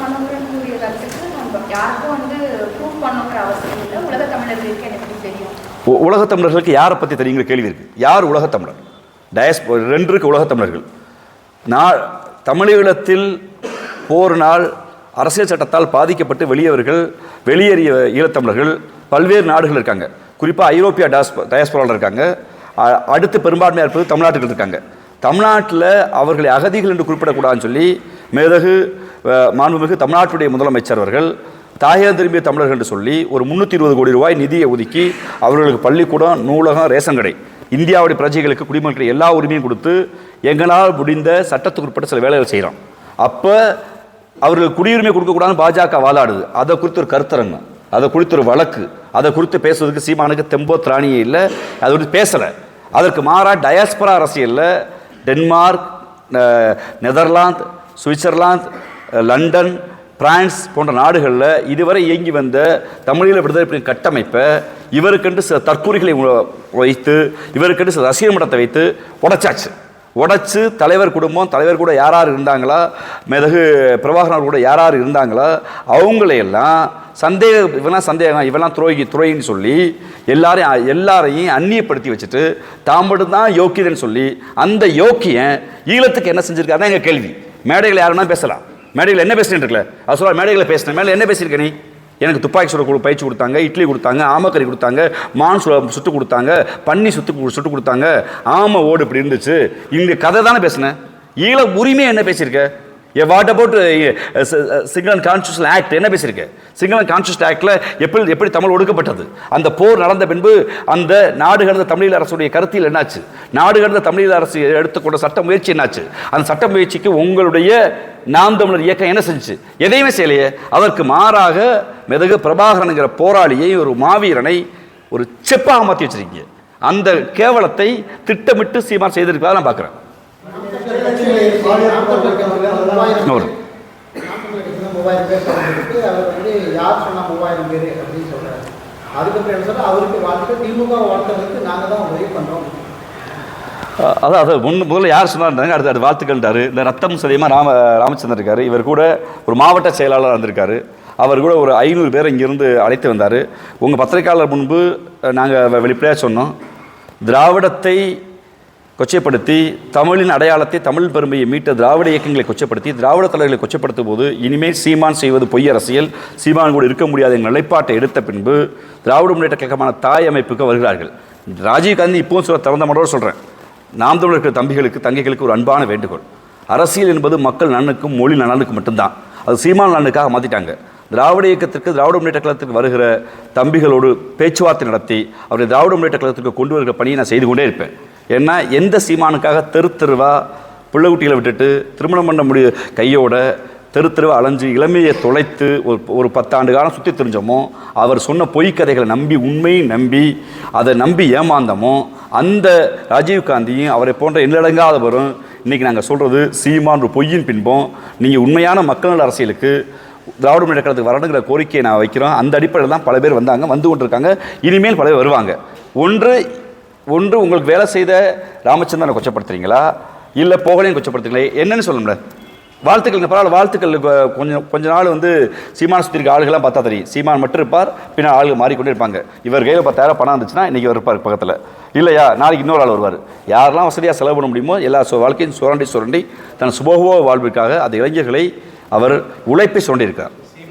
மனோகரன் கூறிய கருத்துக்கு நம்ம யாருக்கும் வந்து ப்ரூவ் பண்ணுங்கிற அவசியம் இல்லை. உலக தமிழர்களுக்கு எனக்கு தெரியும். உலகத் தமிழர்களுக்கு யாரை பற்றி தெரியுங்கிற கேள்வி இருக்குது. யார் உலகத் தமிழர்? ரெண்டு இருக்கு உலகத் தமிழர்கள். தமிழீழத்தில் போரினால் அரசியல் சட்டத்தால் பாதிக்கப்பட்டு வெளியேறிய ஈழத்தமிழர்கள் பல்வேறு நாடுகள் இருக்காங்க. குறிப்பாக ஐரோப்பிய டயஸ்போராவில் இருக்காங்க. அடுத்து பெரும்பான்மையாக இருப்பது தமிழ்நாட்டுகள் இருக்காங்க. தமிழ்நாட்டில் அவர்களை அகதிகள் என்று குறிப்பிடக்கூடாதுன்னு சொல்லி மாண்புமிகு தமிழ்நாட்டுடைய முதலமைச்சர் அவர்கள் தாயகம் திரும்பிய தமிழர்கள் என்று சொல்லி ஒரு 320 கோடி ரூபாய் நிதியை ஒதுக்கி அவர்களுக்கு பள்ளிக்கூடம், நூலகம், ரேஷன் கடை, இந்தியாவுடைய பிரஜைகளுக்கு குடிமக்கள் எல்லா உரிமையும் கொடுத்து எங்களால் முடிந்த சட்டத்துக்கு உட்பட்ட சில வேலைகள் செய்கிறோம். அப்போ அவர்களுக்கு குடியுரிமை கொடுக்கக்கூடாதுன்னு பாஜக வாதாடுது. அதை குறித்து ஒரு கருத்தரங்கம், அதை குறித்து ஒரு வழக்கு, அதை குறித்து பேசுவதற்கு சீமானுக்கு தெம்போ திராணியே இல்லை. அதை குறித்து பேசலை. அதற்கு மாறாக டயாஸ்பரா அரசியலில் Denmark, Netherlands, Switzerland, London, France போன்ற நாடுகளில் இதுவரை இயங்கி வந்த தமிழீழ விடுதலை கட்டமைப்பை இவருக்கென்று சில தற்கூறிகளை வைத்து, இவருக்கென்று சில ரசிகர் மட்டத்தை வைத்து உடைச்சு தலைவர் குடும்பம், தலைவர் கூட யார் இருந்தாங்களா, மெதகு பிரபாகரன் கூட யார் இருந்தாங்களா, அவங்களையெல்லாம் இவெல்லாம் துரோகின்னு சொல்லி எல்லாரையும் அந்நியப்படுத்தி வச்சுட்டு தான் மட்டும்தான் யோக்கியதுன்னு சொல்லி அந்த யோக்கியன் ஈழத்துக்கு என்ன செஞ்சிருக்காருன்னா எங்கள் கேள்வி. மேடைகள் யாருன்னா பேசலாம். மேடைகள் என்ன பேசுறேன் இருக்குல்ல, அது சொல்ல மேடைகளை பேசினேன். மேலே என்ன பேசியிருக்க நீ? எனக்கு துப்பாக்கி சுட பயிற்சி கொடுத்தாங்க, இட்லி கொடுத்தாங்க, ஆமக்கறி கொடுத்தாங்க, மான் சுட்டு கொடுத்தாங்க, பன்னி சுட்டு கொடுத்தாங்க, ஆமை ஓடு இப்படி இருந்துச்சு. இந்த கதை தானே பேசினேன். ஈழ உரிமை என்ன பேசியிருக்க? What about single and constitution act என்ன பேசியிருக்க? சிங்கிள் அண்ட் கான்ஸ்டியூஷன் ஆக்டில் எப்படி தமிழ் ஒடுக்கப்பட்டது? அந்த போர் நடந்த பின்பு அந்த நாடு கடந்த தமிழீழ அரசுடைய கருத்தில் என்னாச்சு? நாடு கடந்த தமிழீழ அரசு எடுத்துக்கொண்ட சட்ட முயற்சி என்னாச்சு? அந்த சட்ட முயற்சிக்கு உங்களுடைய நாம் தமிழர் இயக்கம் என்ன செஞ்சு? எதையுமே செய்யலையே. அதற்கு மாறாக மெதகு பிரபாகரனுங்கிற போராளியை, ஒரு மாவீரனை ஒரு செப்பாக மாற்றி வச்சிருக்கீங்க. அந்த கேவலத்தை திட்டமிட்டு சீமான் செய்திருக்கிறதா நான் பார்க்குறேன். அதாவது முதல்ல யார் சொன்னார், அடுத்த வாழ்த்துக்கள்ன்றாரு. இந்த ரத்தம் சரியமா ராமச்சந்திரன் இருக்காரு. இவர் கூட ஒரு மாவட்ட செயலாளர் வந்திருக்காரு. அவர் கூட ஒரு 500 பேரை இங்கிருந்து அழைத்து வந்தார். உங்கள் பத்திரிகையாளர் முன்பு நாங்கள் வெளிப்படையாக சொன்னோம், திராவிடத்தை கொச்சைப்படுத்தி தமிழின் அடையாளத்தை, தமிழ் பெருமையை மீட்ட திராவிட இயக்கங்களை கொச்சைப்படுத்தி திராவிட தலைவர்களை கொச்சைப்படுத்தும் போது இனிமேல் சீமான் செய்வது பொய் அரசியல், சீமான் கூட இருக்க முடியாத எங்கள் நிலைப்பாட்டை எடுத்த பின்பு திராவிட முன்னேற்ற கழகமான தாய் அமைப்புக்கு வருகிறார்கள். ராஜீவ்காந்தி இப்போவும் சொல்ல திறந்த மனோடு சொல்கிறேன், நாம் தமிழர் தம்பிகளுக்கு தங்கைகளுக்கு ஒரு அன்பான வேண்டுகோள். அரசியல் என்பது மக்கள் நலனுக்கும் மொழி நலனுக்கும் மட்டும்தான். அது சீமான் நலனுக்காக மாற்றிட்டாங்க. திராவிட இயக்கத்திற்கு, திராவிட முன்னேற்ற கழகத்துக்கு வருகிற தம்பிகளோடு பேச்சுவார்த்தை நடத்தி அவரை திராவிட முன்னேற்ற கழகத்துக்கு கொண்டு வருகிற பணியை நான் செய்து கொண்டே இருப்பேன். ஏன்னா எந்த சீமானுக்காக தெருவா பிள்ளை குட்டிகளை விட்டுட்டு திருமணம் பண்ண கையோட தெருவா அலைஞ்சு இளமையை தொலைத்து ஒரு 10 ஆண்டு காலம் சுற்றி தெரிஞ்சோமோ, அவர் சொன்ன பொய்க்கதைகளை நம்பி, உண்மையை நம்பி, அதை நம்பி ஏமாந்தமோ, அந்த ராஜீவ்காந்தியும் அவரை போன்ற எண்ணடங்காதவரும் இன்றைக்கி நாங்கள் சொல்கிறது சீமான் ஒரு பொய்யின் பின்பம். நீங்கள் உண்மையான மக்கள் அரசியலுக்கு திராவிட முன்னேற்ற கழகத்துக்கு வரணுங்கிற கோரிக்கையை நான் வைக்கிறோம். அந்த அடிப்படையில் தான் பல பேர் வந்து கொண்டிருக்காங்க. இனிமேல் பல பேர் வருவாங்க. ஒன்று உங்களுக்கு வேலை செய்த ராமச்சந்திரனை கொச்சப்படுத்துறீங்களா, இல்லை போகலையும் கொச்சப்படுத்துறீங்களா, என்னன்னு சொல்லணும்ல. வாழ்த்துக்கள் பரவாயில்ல, வாழ்த்துக்கள். கொஞ்ச நாள் சீமான சுற்றி இருக்க ஆளுகள்லாம் பார்த்தா தெரியும். சீமான் மட்டும் இருப்பார், பின்னால் ஆளுகள் மாறிக்கொண்டே இருப்பாங்க. இவர் கையில் 10,000 பணம் இருந்துச்சுன்னா இன்றைக்கி அவர் இருப்பார் பக்கத்தில், இல்லையா நாளைக்கு இன்னொரு ஆள் வருவார். யாரெல்லாம் வசதியாக செலவு பண்ண முடியுமோ எல்லா வாழ்க்கையும் சுரண்டி தன் சுபோக வாழ்விற்காக அந்த இளைஞர்களை அவர் உழைப்பை சுரண்டியிருக்கார்.